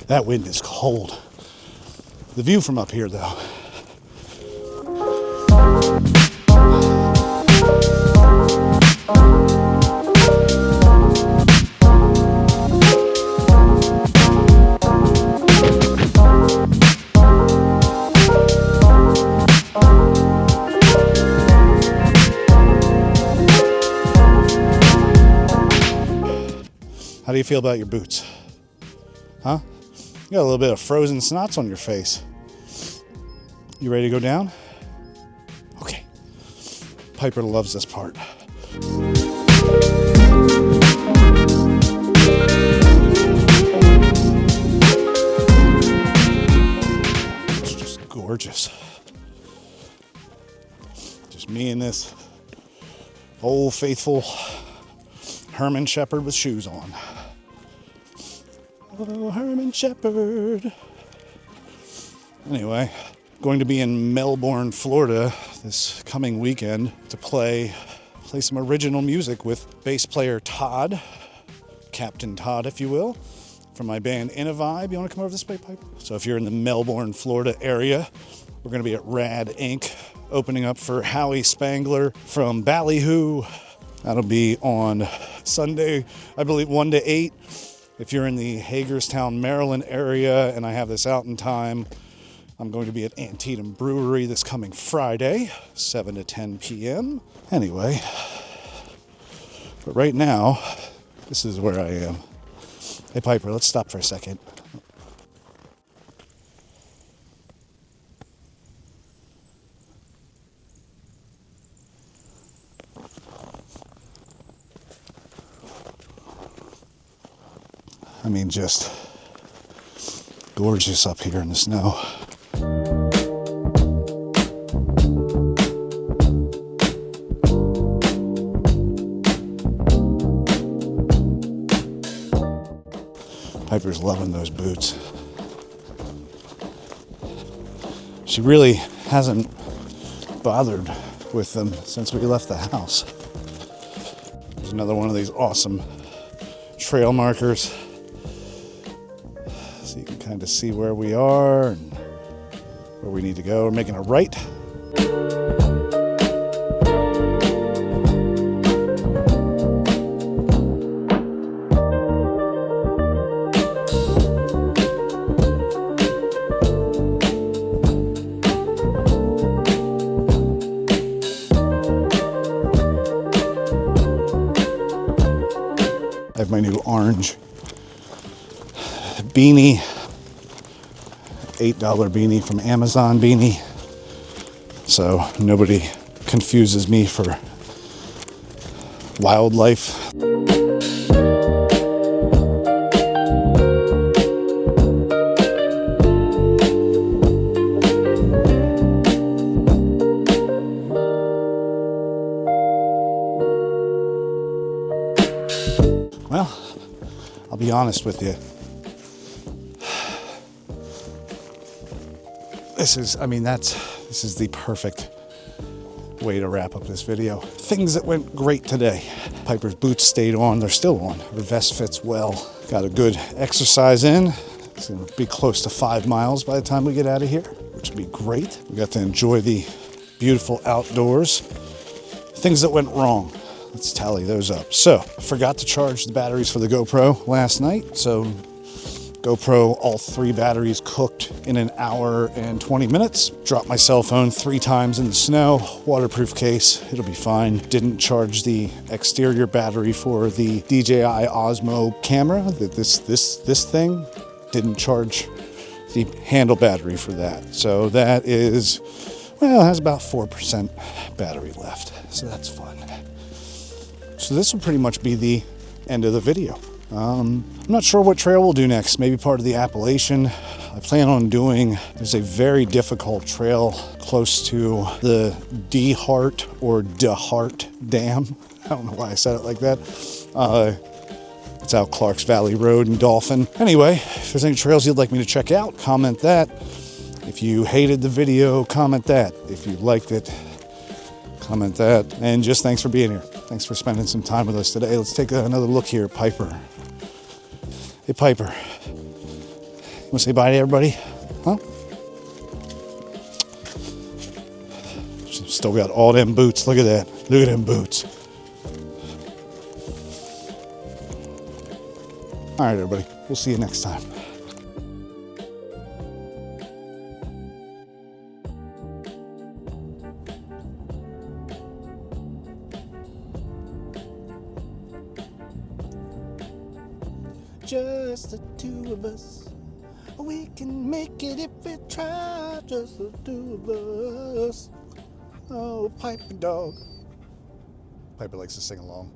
That wind is cold. The view from up here, though. How do you feel about your boots? Huh? You got a little bit of frozen snots on your face. You ready to go down? Okay. Piper loves this part. It's just gorgeous. Just me and this old faithful Herman Shepherd with shoes on. Oh, Herman Shepherd. Anyway, going to be in Melbourne, Florida this coming weekend to play some original music with bass player Todd, Captain Todd, if you will, from my band In a Vibe. You want to come over this way, Piper? So if you're in the Melbourne, Florida area, we're going to be at Rad Inc., opening up for Howie Spangler from Ballyhoo. That'll be on Sunday, I believe, 1 to 8. If you're in the Hagerstown, Maryland area, and I have this out in time, I'm going to be at Antietam Brewery this coming Friday, 7 to 10 p.m. Anyway, but right now, this is where I am. Hey, Piper, let's stop for a second. I mean, just gorgeous up here in the snow. Piper's loving those boots. She really hasn't bothered with them since we left the house. There's another one of these awesome trail markers. So you can kind of see where we are and where we need to go. We're making a right. I have my new orange beanie, $8 beanie from Amazon beanie, so nobody confuses me for wildlife. Well, I'll be honest with you. This is the perfect way to wrap up this video. Things that went great today. Piper's boots stayed on, they're still on. Her vest fits well. Got a good exercise in. It's gonna be close to 5 miles by the time we get out of here, which will be great. We got to enjoy the beautiful outdoors. Things that went wrong. Let's tally those up. So, I forgot to charge the batteries for the GoPro last night. So, GoPro, all 3 batteries cooked in an hour and 20 minutes. Dropped my cell phone 3 times in the snow. Waterproof case, it'll be fine. Didn't charge the exterior battery for the DJI Osmo camera. This thing didn't charge the handle battery for that. So that is, well, it has about 4% battery left. So that's fun. So this will pretty much be the end of the video. I'm not sure what trail we'll do next. Maybe part of the Appalachian. I plan on doing, there's a very difficult trail close to the DeHart or DeHart Dam. I don't know why I said it like that. It's out Clarks Valley Road in Dolphin. Anyway, if there's any trails you'd like me to check out, comment that. If you hated the video, comment that. If you liked it, comment that. And just thanks for being here. Thanks for spending some time with us today. Let's take another look here at Piper. Hey, Piper. to say bye to everybody? Huh? Still got all them boots. Look at that. Look at them boots. All right, everybody. We'll see you next time. Just the two of us. We can make it if we try. Just the two of us. Oh, Piper dog. Piper likes to sing along.